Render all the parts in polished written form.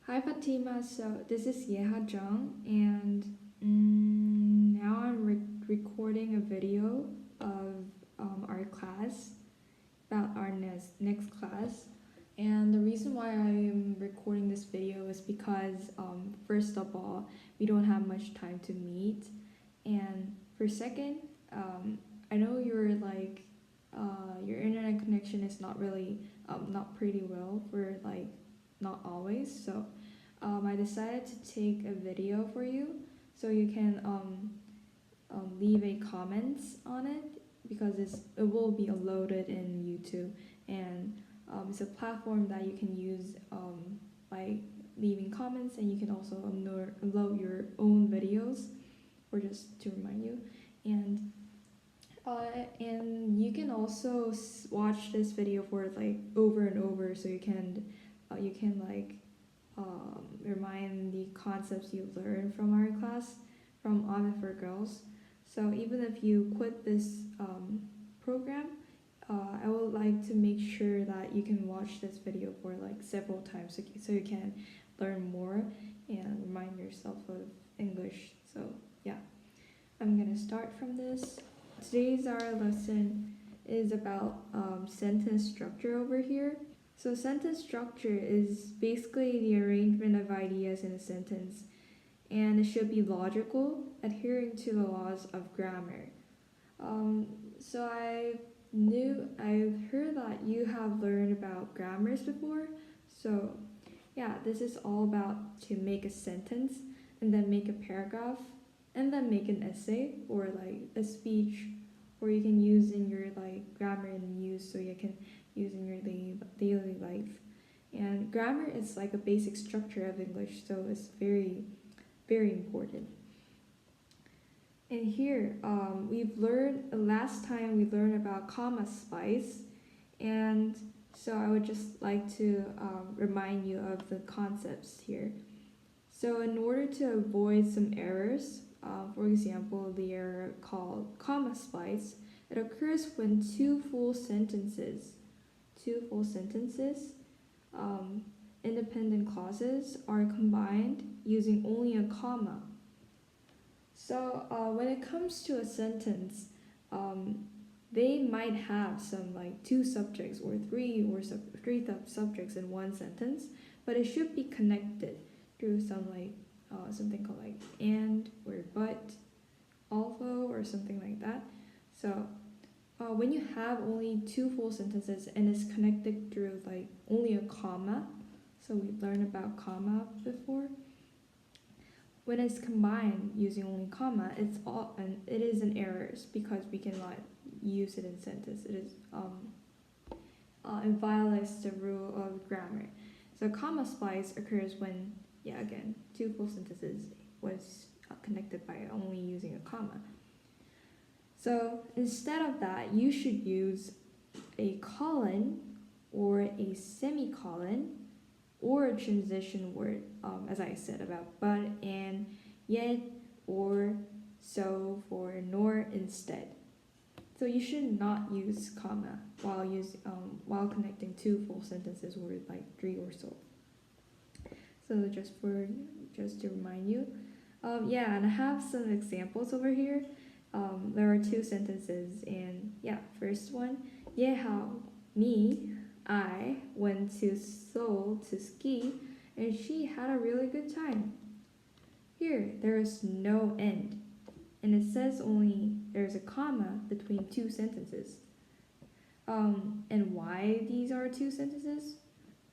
Hi Fatima, so this is Yeha Jung, and now I'm recording a video of our class, about our next class. And the reason why I'm recording this video is because, first of all, we don't have much time to meet, and for second, I know your internet connection is not really not pretty well for not always, so I decided to take a video for you so you can leave a comments on it because it will be uploaded in YouTube, and it's a platform that you can use by leaving comments, and you can also upload your own videos, or just to remind you, and and you can also watch this video for over and over, so you can remind the concepts you've learned from our class from Audit for Girls. So even if you quit this program, I would like to make sure that you can watch this video for several times, so you can learn more and remind yourself of English. So yeah, I'm gonna start from this. Today's our lesson is about sentence structure over here. So sentence structure is basically the arrangement of ideas in a sentence, and it should be logical, adhering to the laws of grammar. So I've heard that you have learned about grammars before. So yeah, this is all about to make a sentence and then make a paragraph and then make an essay or a speech, or you can use in your grammar and use, so you can use in your daily life. And grammar is like a basic structure of English, so it's very, very important. And here, last time we learned about comma splice, and so I would just like to remind you of the concepts here. So in order to avoid some errors, for example, the error called comma splice, it occurs when two full sentences, independent clauses are combined using only a comma. So when it comes to a sentence, they might have some two subjects or three subjects in one sentence, but it should be connected through something called and or but, although, or something like that. So when you have only two full sentences and it's connected through only a comma, so we learned about comma before. When it's combined using only comma, it is an error because we cannot use it in sentence. It is it violates the rule of grammar. So comma splice occurs when again two full sentences was connected by only using a comma. So instead of that, you should use a colon or a semicolon or a transition word, as I said about but, and, yet, or, so, for, nor instead. So you should not use comma while connecting two full sentences or three or so. So just to remind you, and I have some examples over here. There are two sentences, and first one, I went to Seoul to ski, and she had a really good time. Here, there is no end, and it says only there's a comma between two sentences. And why these are two sentences?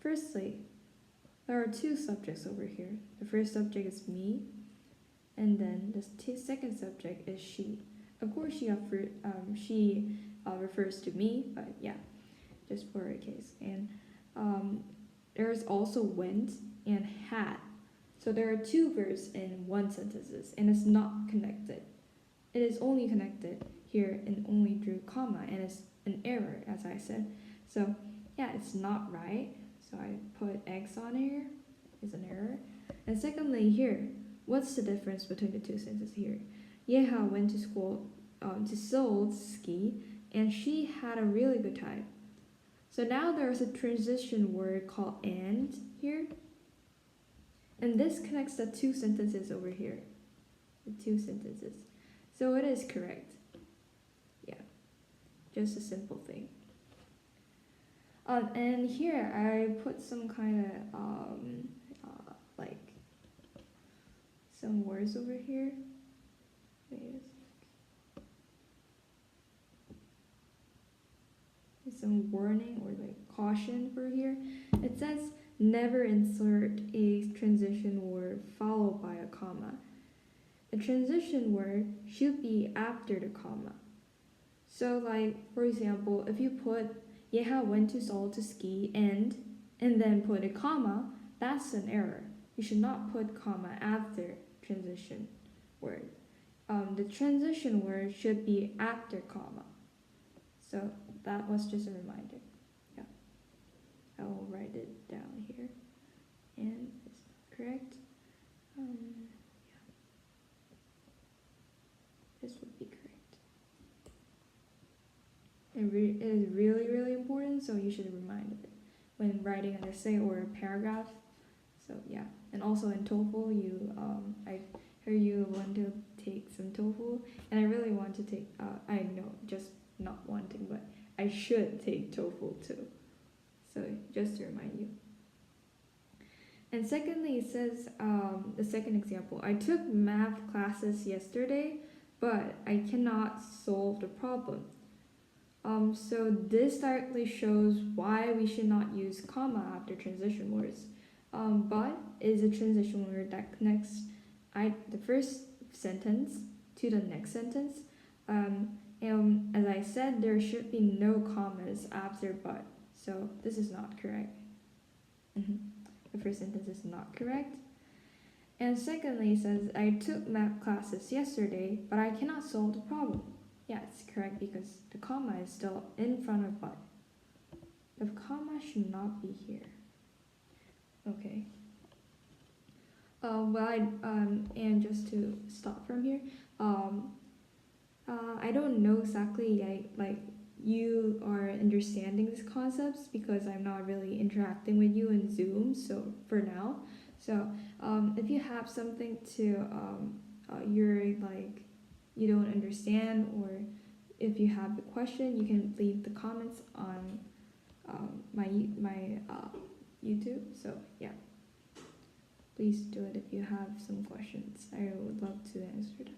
Firstly, there are two subjects over here. The first subject is me, and then the second subject is she. Of course, she refers to me, but just for a case. And there's also went and had. So there are two verbs in one sentences, and it's not connected. It is only connected here and only through comma, and it's an error, as I said. So it's not right. So I put X on here. It's an error. And secondly, here, what's the difference between the two sentences here? Yeha went to school to Seoul to ski, and she had a really good time. So now there's a transition word called and here. And this connects the two sentences over here. The two sentences. So it is correct. Yeah, just a simple thing. And here I put some kind of like some words over here. Wait a sec. There's some warning or like caution for here. It says never insert a transition word followed by a comma. The transition word should be after the comma. So like for example, if you put Yeha went to Seoul to ski and then put a comma, that's an error. You should not put comma after transition word. The transition word should be after comma. So that was just a reminder. Yeah, I will write it down here, and it's not correct. Yeah, this would be correct. It is really, really important, so you should remind of it when writing an essay or a paragraph. So yeah, and also in TOEFL, I heard you want to take some TOEFL, and I really want to take. I know, just not wanting, but I should take TOEFL too. So just to remind you. And secondly, it says the second example. I took math classes yesterday, but I cannot solve the problem. So this directly shows why we should not use comma after transition words. But is a transition word that connects the first sentence to the next sentence. And as I said, there should be no commas after but. So this is not correct. The first sentence is not correct. And secondly, it says, I took math classes yesterday, but I cannot solve the problem. Yeah, it's correct because the comma is still in front of but. The comma should not be here. Okay. And just to stop from here, I don't know exactly like you are understanding these concepts because I'm not really interacting with you in Zoom. So for now, if you have something to you're like you don't understand, or if you have a question, you can leave the comments on my YouTube. So yeah, please do it if you have some questions. I would love to answer them.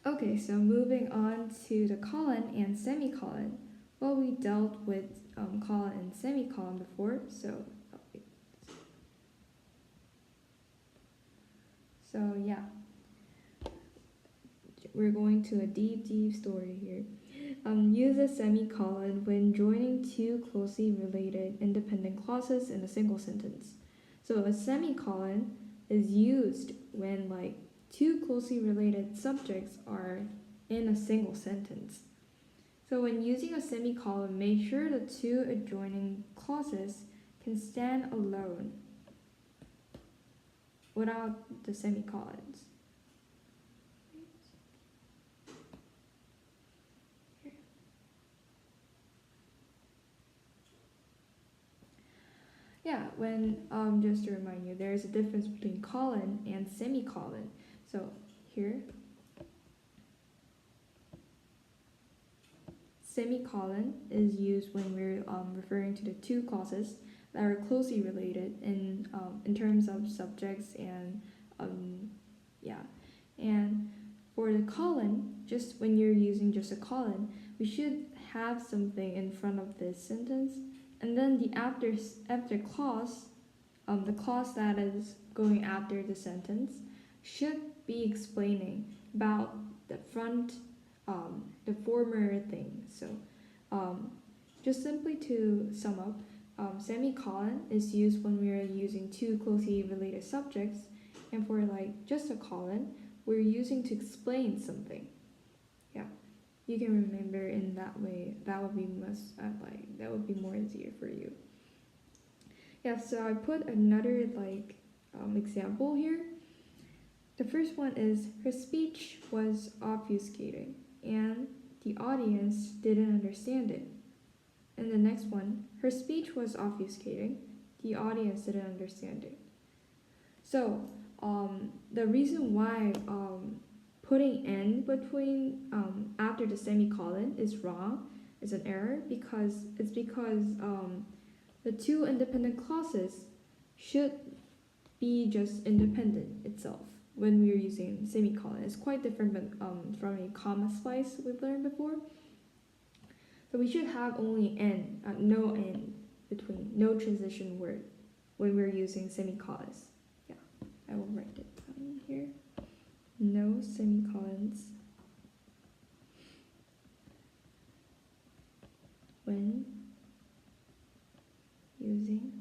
Okay, so moving on to the colon and semicolon. Well, we dealt with colon and semicolon before, so yeah, we're going to a deep story here. Use a semicolon when joining two closely related independent clauses in a single sentence. So a semicolon is used when like two closely related subjects are in a single sentence. So when using a semicolon, make sure the two adjoining clauses can stand alone without the semicolons. Yeah, when just to remind you, there is a difference between colon and semicolon. So here, semicolon is used when we're referring to the two clauses that are closely related in terms of subjects and yeah. And for the colon, just when you're using just a colon, we should have something in front of this sentence. And then the after clause, the clause that is going after the sentence, should be explaining about the front, the former thing. So, just simply to sum up, semicolon is used when we are using two closely related subjects, and for like just a colon, we're using to explain something. Yeah. You can remember in that way. That would be that would be more easier for you. Yeah, so I put another example here. The first one is her speech was obfuscating and the audience didn't understand it. And the next one, her speech was obfuscating, the audience didn't understand it. So the reason why putting n between after the semicolon is wrong, is an error, because the two independent clauses should be just independent itself when we're using semicolon. It's quite different from a comma splice we've learned before. So we should have only n, no n between, no transition word when we're using semicolons. Yeah, I will write it down here. No semicolons when using.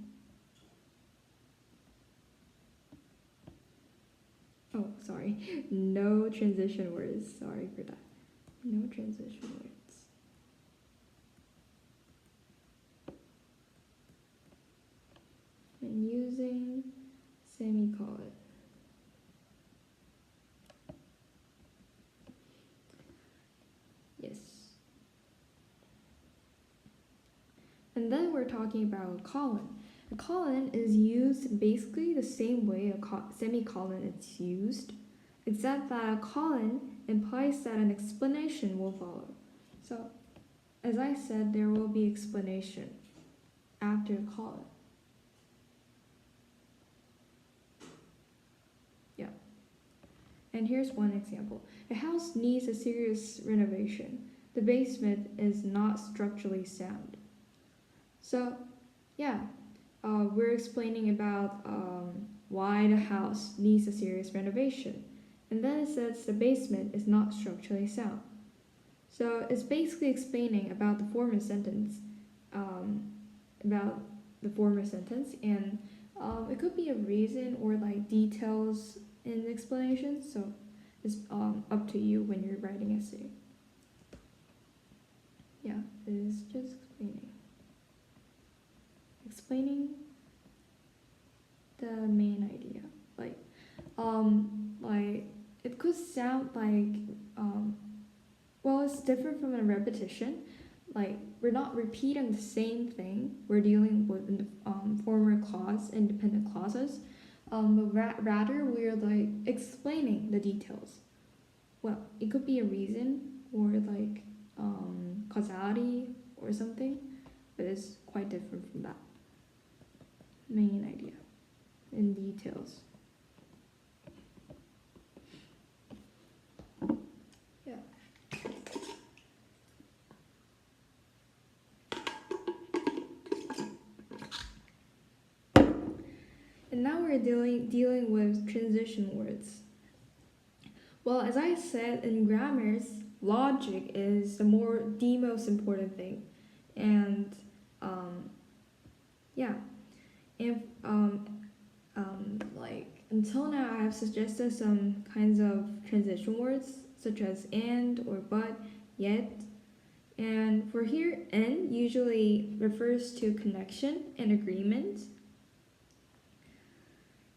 Oh, sorry. No transition words. Sorry for that. No transition words. When using semicolon. Yes. And then we're talking about a colon. A colon is used basically the same way a semicolon is used, except that a colon implies that an explanation will follow. So, as I said, there will be explanation after the colon. Yeah. And here's one example. A house needs a serious renovation. The basement is not structurally sound. So, yeah, we're explaining about why the house needs a serious renovation. And then it says the basement is not structurally sound. So it's basically explaining about the former sentence, and it could be a reason or like details in the explanation. So it's up to you when you're writing essay. Yeah, it is just explaining the main idea. Like it could sound like well, it's different from a repetition. Like we're not repeating the same thing. We're dealing with former clause, independent clauses, but rather we're like explaining the details. Well, it could be a reason or like causality or something, but it's quite different from that main idea in details. Yeah. And now we're dealing with transition words. Well, as I said, in grammars, logic is the most important thing, and yeah, and like until now, I have suggested some kinds of transition words such as and or but, yet, and for here, and usually refers to connection and agreement,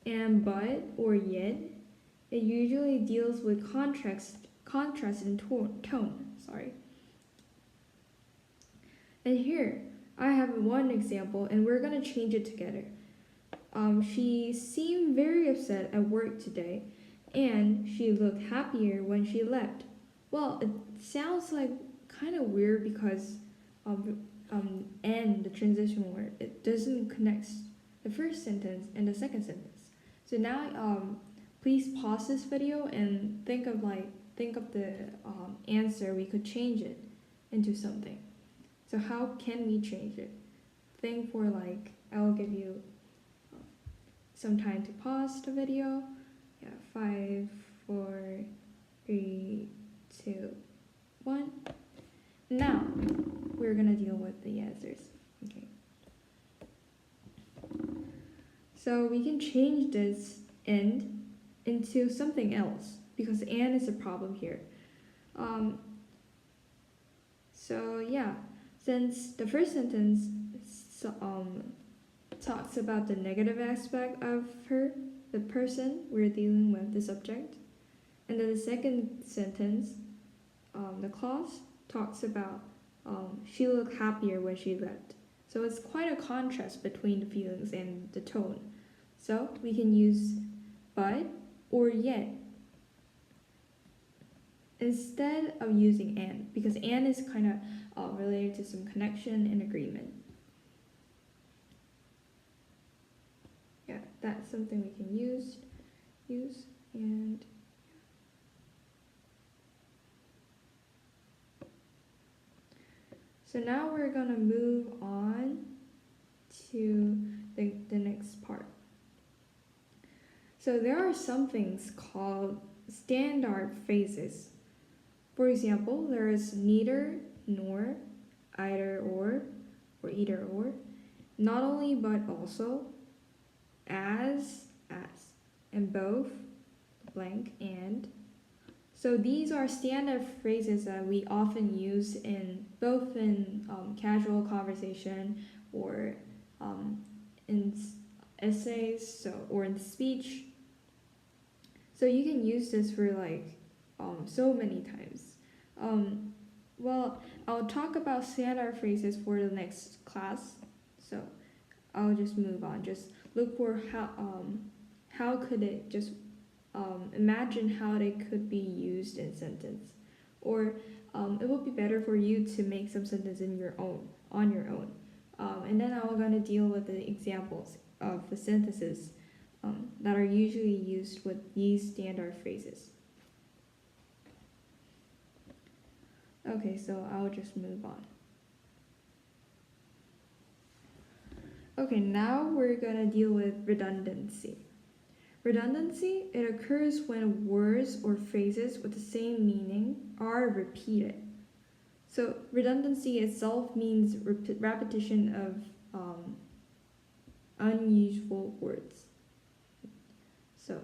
and but or yet, it usually deals with contrast and tone. Sorry. And here, I have one example, and we're gonna change it together. She seemed very upset at work today, and she looked happier when she left. Well, it sounds like kind of weird because and the transition word, it doesn't connect the first sentence and the second sentence. So now please pause this video and think of the answer. We could change it into something. So how can we change it? Think for like, I will give you some time to pause the video. Yeah, 5, 4, 3, 2, 1. Now we're gonna deal with the answers. Okay. So we can change this and into something else because and is a problem here. So yeah, since the first sentence talks about the negative aspect of her, the person we're dealing with, the subject, and then the second sentence, the clause talks about she looked happier when she left. So it's quite a contrast between the feelings and the tone. So we can use but, or yet, instead of using and, because and is kind of related to some connection and agreement. Yeah, that's something we can use, and so now we're gonna move on to the next part. So there are some things called standard phrases. For example, there is neither, nor, either, or either, or. Not only, but also. As, and both, blank, and. So these are standard phrases that we often use in both in casual conversation or in essays, or in speech. So you can use this for so many times. Well, I'll talk about standard phrases for the next class. So I'll just move on. Just look for how could it just imagine how they could be used in sentence, or it would be better for you to make some sentence on your own, and then I'm going to deal with the examples of the sentences that are usually used with these standard phrases. Okay, so I'll just move on. Okay, now we're going to deal with redundancy. Redundancy, it occurs when words or phrases with the same meaning are repeated. So redundancy itself means repetition of unusual words. So,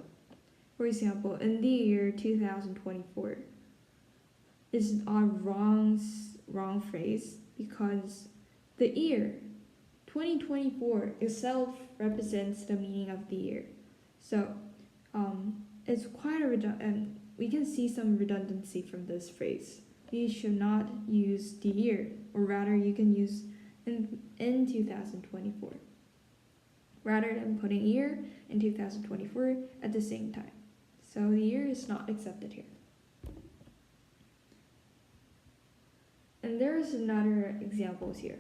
for example, in the year 2024 is a wrong phrase because the year 2024 itself represents the meaning of the year. So it's quite and we can see some redundancy from this phrase. You should not use the year, or rather you can use in 2024, rather than putting year in 2024 at the same time. So the year is not accepted here. And there's another examples here.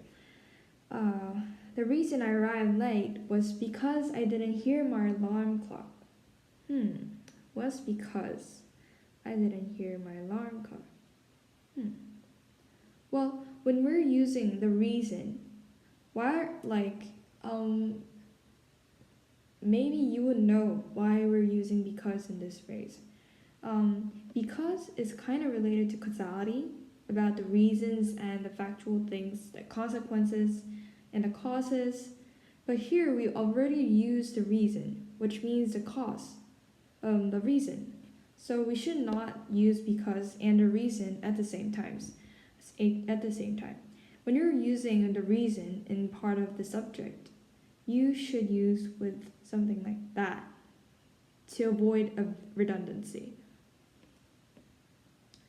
The reason I arrived late was because I didn't hear my alarm clock. Was because I didn't hear my alarm clock. Well, when we're using the reason, maybe you would know why we're using because in this phrase. Because is kind of related to causality, about the reasons and the factual things, the consequences and the causes. But here we already use the reason, which means the cause, the reason. So we should not use because and the reason at the same time. When you're using the reason in part of the subject, you should use with something like that to avoid a redundancy.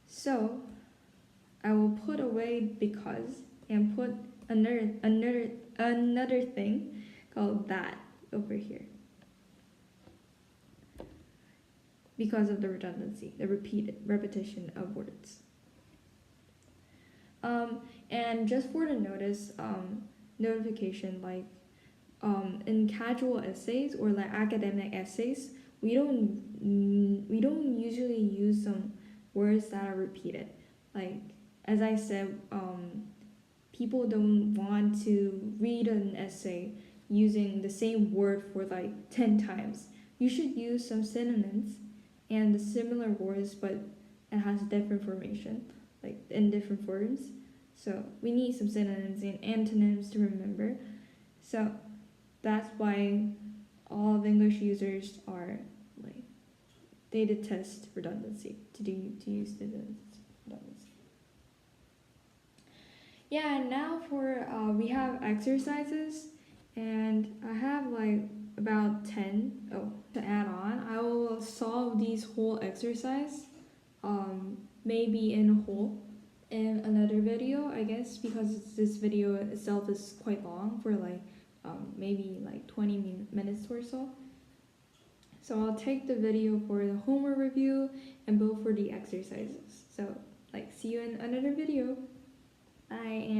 So I will put away because and put another thing called that over here because of the redundancy, the repetition of words. And just for the notification, in casual essays or academic essays, we don't usually use some words that are repeated. As I said, people don't want to read an essay using the same word for 10 times. You should use some synonyms and the similar words, but it has different formation, in different forms. So we need some synonyms and antonyms to remember. So that's why all of English users are they detest redundancy, to use the redundancy. Yeah, and now for we have exercises, and I have about 10. To add on, I will solve these whole exercise, maybe in another video, I guess, because this video itself is quite long, for maybe 20 minutes or so. So I'll take the video for the homework review and both for the exercises. So like see you in another video. Bye. And